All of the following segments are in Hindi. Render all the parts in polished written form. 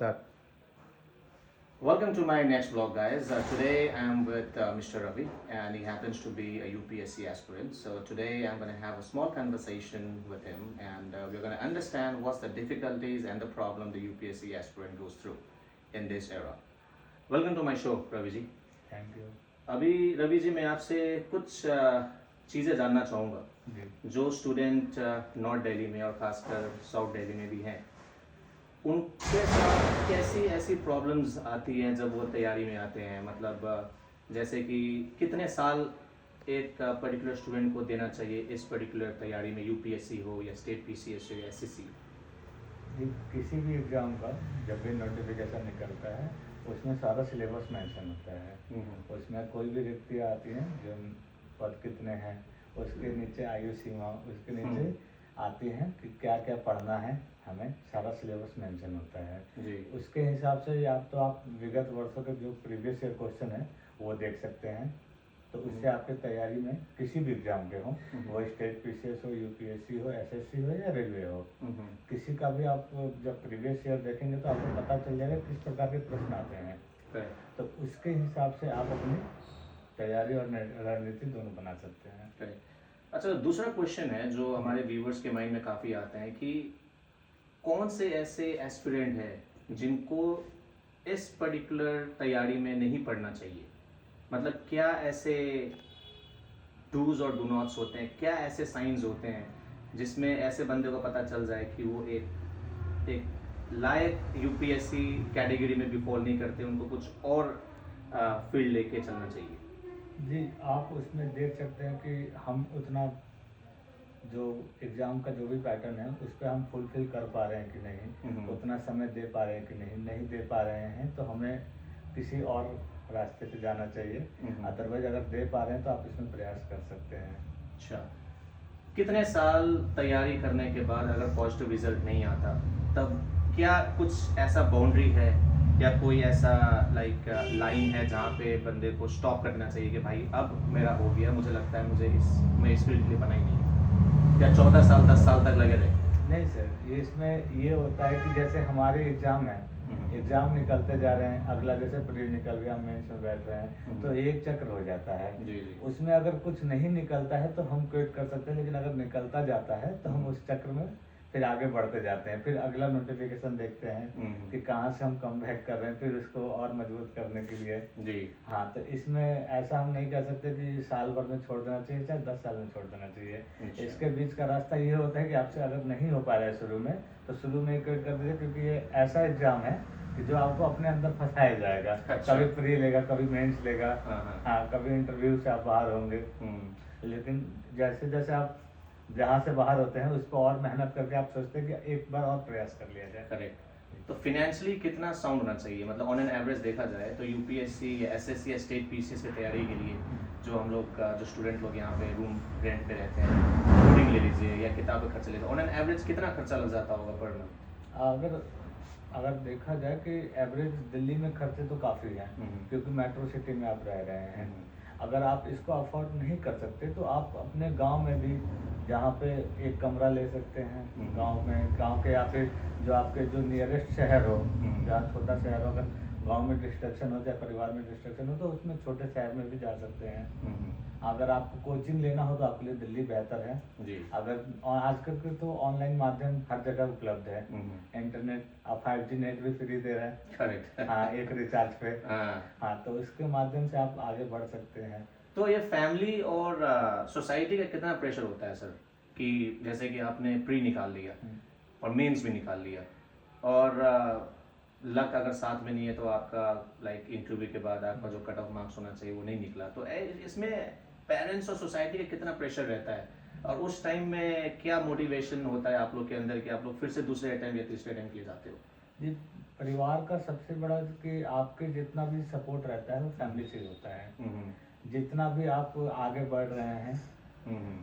start. Welcome to my next vlog, guys. Today I'm with Mr. Ravi, and he happens to be a UPSC aspirant. So today I'm going to have a small conversation with him, and we're going to understand what's the difficulties and the problem the UPSC aspirant goes through in this era. Welcome to my show, Ravi ji. Thank you. अभी रवि जी मैं आपसे कुछ चीज़ें जानना चाहूँगा जी जो स्टूडेंट नॉर्थ दिल्ली में और खासकर साउथ दिल्ली में भी हैं, उनके साथ कैसी ऐसी प्रॉब्लम्स आती हैं जब वो तैयारी में आते हैं। मतलब जैसे कि कितने साल एक पर्टिकुलर स्टूडेंट को देना चाहिए इस पर्टिकुलर तैयारी में, यूपीएससी हो या स्टेट पीसीएस हो या एसएससी। जी किसी भी एग्ज़ाम का जब भी नोटिफिकेशन निकलता है उसमें सारा सिलेबस मेंशन होता है। उसमें कोई भी रिक्ति आती है जो पद कितने हैं, उसके नीचे आयु सीमा, उसके नीचे आती हैं कि क्या क्या पढ़ना है, हमें सारा सिलेबस मेंशन होता है जी। उसके हिसाब से या तो आप विगत वर्षों के जो प्रीवियस ईयर क्वेश्चन है वो देख सकते हैं, तो उससे आपकी तैयारी में किसी भी एग्जाम के हो, वो स्टेट पीसीएस हो, यूपीएससी हो, एसएससी हो या रेलवे हो, किसी का भी आप जब प्रीवियस ईयर देखेंगे तो आपको पता चल जाएगा किस प्रकार के प्रश्न आते हैं। तो उसके हिसाब से आप अपनी तैयारी और रणनीति दोनों बना सकते हैं। अच्छा, दूसरा क्वेश्चन है जो हमारे व्यूवर्स के माइंड में काफ़ी आता है कि कौन से ऐसे एस्पिरेंट हैं जिनको इस पर्टिकुलर तैयारी में नहीं पढ़ना चाहिए। मतलब क्या ऐसे डूज और डू नॉट्स होते हैं, क्या ऐसे साइंस होते हैं जिसमें ऐसे बंदे को पता चल जाए कि वो एक लायक यूपीएससी कैटेगरी में भी फॉल नहीं करते, उनको कुछ और फील्ड लेके चलना चाहिए। जी आप उसमें देख सकते हैं कि हम उतना जो एग्ज़ाम का जो भी पैटर्न है उस पर हम फुलफिल कर पा रहे हैं कि नहीं, उतना समय दे पा रहे हैं कि नहीं दे पा रहे हैं, तो हमें किसी और रास्ते पे जाना चाहिए। अदरवाइज अगर दे पा रहे हैं तो आप इसमें प्रयास कर सकते हैं। अच्छा, कितने साल तैयारी करने के बाद अगर पॉजिटिव रिजल्ट नहीं आता तब क्या कुछ ऐसा बाउंड्री है या कोई ऐसा लाइन है जहाँ पे बंदे को स्टॉप करना चाहिए कि भाई अब मेरा हो गया, मुझे लगता है मुझे मैं इस फील्ड के लिए बनाई नहीं है, या 14 साल 10 साल तक लगे रहे? नहीं सर, ये इसमें ये होता है कि जैसे हमारे एग्ज़ाम है, एग्ज़ाम निकलते जा रहे हैं, अगला जैसे प्री निकल गया, मेंस में बैठ रहे हैं, तो एक चक्र हो जाता है। जी। उसमें अगर कुछ नहीं निकलता है तो हम क्विट कर सकते हैं, लेकिन अगर निकलता जाता है तो हम उस चक्र में फिर आगे बढ़ते जाते हैं, फिर अगला नोटिफिकेशन देखते हैं कि कहाँ से हम कम बैक कर रहे हैं, फिर उसको और मजबूत करने के लिए। जी हाँ, तो इसमें ऐसा हम नहीं कह सकते कि साल भर में छोड़ देना चाहिए, चाहे 10 साल में छोड़ देना चाहिए। अच्छा। इसके बीच का रास्ता ये होता है कि आपसे अगर नहीं हो पा रहा है शुरू में, तो शुरू में क्विट कर दीजिए, क्योंकि ये ऐसा एग्जाम है कि जो आपको अपने अंदर फंसाया जाएगा। अच्छा। कभी प्री लेगा, कभी मेंस लेगा, हाँ, कभी इंटरव्यू से आप बाहर होंगे, लेकिन जैसे जैसे आप जहाँ से बाहर होते हैं उस पर और मेहनत करके आप सोचते हैं कि एक बार और प्रयास कर लिया जाए। करेक्ट। तो फिनेंशियली कितना साउंड होना चाहिए? मतलब ऑन एन एवरेज देखा जाए तो यूपीएससी या एसएससी या स्टेट पीसीएस की तैयारी के लिए जो हम लोग जो स्टूडेंट लोग यहाँ पे रूम रेंट पे रहते हैं, फूडिंग ले लीजिए या किताब का खर्चा ले लीजिए, ऑन एन एवरेज कितना खर्चा लग जाता होगा पर मंथ? अगर देखा जाए कि एवरेज दिल्ली में खर्चे तो काफ़ी हैं, क्योंकि मेट्रो सिटी में आप रह रहे हैं। अगर आप इसको अफोर्ड नहीं कर सकते तो आप अपने गांव में भी जहाँ पे एक कमरा ले सकते हैं, गांव में, गांव के या फिर जो आपके जो नियरेस्ट शहर हो, जहाँ छोटा शहर हो, अगर गांव में डिस्ट्रक्शन हो, चाहे परिवार में डिस्ट्रक्शन हो, तो उसमें छोटे शहर में भी जा सकते हैं। अगर आपको कोचिंग लेना हो तो आपके लिए दिल्ली बेहतर है जी। अगर आजकल के तो ऑनलाइन माध्यम हर जगह उपलब्ध है, इंटरनेट, 5G नेट भी फ्री दे रहे हैं। करेक्ट। हाँ, एक रिचार्ज पे। हाँ, तो इसके माध्यम से आप आगे बढ़ सकते हैं। तो ये फैमिली और सोसाइटी का कितना प्रेशर होता है सर, कि जैसे कि आपने प्री निकाल लिया और मेंस भी निकाल लिया और लक अगर साथ में नहीं है तो आपका इंटरव्यू के बाद आपका जो कट ऑफ मार्क्स होना चाहिए वो नहीं निकला, तो इसमें पेरेंट्स और सोसाइटी का कितना प्रेशर रहता है और उस टाइम में क्या मोटिवेशन होता है आप लोग के अंदर कि आप लोग फिर से दूसरे अटेम्प्ट या तीसरे अटेम्प्ट के लिए जाते हो? जी, परिवार का सबसे बड़ा कि आपके जितना भी सपोर्ट रहता है वो फैमिली से ही होता है। जितना भी आप आगे बढ़ रहे हैं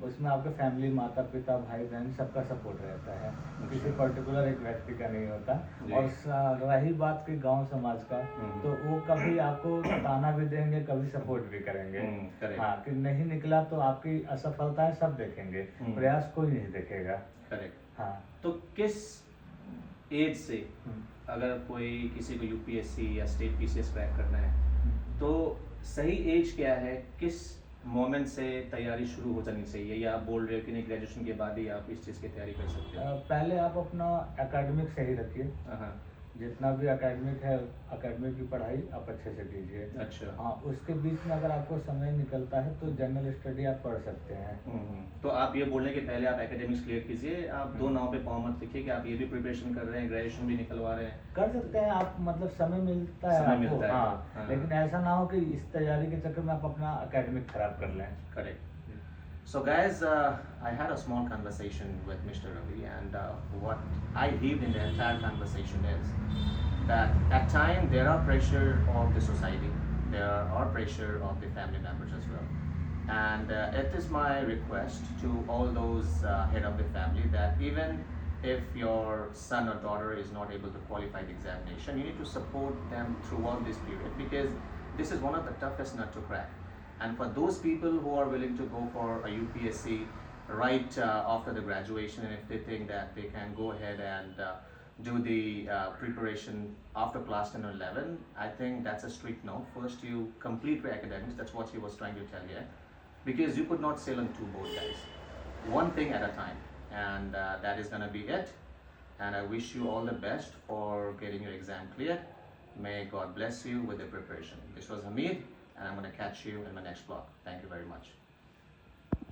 उसमें आपके फैमिली, माता पिता, भाई बहन, सबका सपोर्ट रहता है, किसी पर्टिकुलर एक व्यक्ति का नहीं होता। और रही बात की गांव समाज का, तो वो कभी आपको ताना भी देंगे, कभी सपोर्ट भी करेंगे। हाँ, कि नहीं निकला तो आपकी असफलता है सब देखेंगे, प्रयास कोई नहीं देखेगा। करेक्ट। हाँ, तो किस एज से अगर कोई किसी को यूपीएससी या स्टेट पीसीएस क्रैक करना है तो सही एज क्या है, किस मोमेंट से तैयारी शुरू हो जानी चाहिए, या आप बोल रहे हो कि नहीं ग्रेजुएशन के बाद ही आप इस चीज़ की तैयारी कर सकते हो? पहले आप अपना एकेडमिक सही रखिए, हाँ। जितना भी एकेडमिक है एकेडमिक की पढ़ाई आप अच्छे से कीजिए। अच्छा। हाँ, उसके बीच में अगर आपको समय निकलता है तो जनरल स्टडी आप पढ़ सकते हैं। तो आप ये बोल रहे हैं कि पहले आप एकेडमिक्स क्लियर कीजिए, आप दो नाव पे पाँव मत लिखिए कि आप ये भी प्रिपरेशन कर रहे हैं, ग्रेजुएशन भी निकलवा रहे हैं। कर सकते हैं आप, मतलब समय मिलता है समय आपको। मिलता है, हाँ, हाँ। लेकिन ऐसा ना हो कि इस तैयारी के चक्कर में आप अपना एकेडमिक खराब कर लें। Correct. So guys, I had a small conversation with Mr. Ravi, and what I heaved in the entire conversation is that at times there are pressure of the society, there are pressure of the family members as well. And it is my request to all those head of the family that even if your son or daughter is not able to qualify the examination, you need to support them throughout this period, because this is one of the toughest nut to crack. And for those people who are willing to go for a UPSC right after the graduation, and if they think that they can go ahead and do the preparation after class 10 or 11, I think that's a strict no. First you complete your academics, that's what he was trying to tell you, because you could not sail on two boats, guys. One thing at a time, and that is gonna be it. And I wish you all the best for getting your exam cleared. May God bless you with the preparation. This was Hamid, and I'm going to catch you in my next vlog. Thank you very much.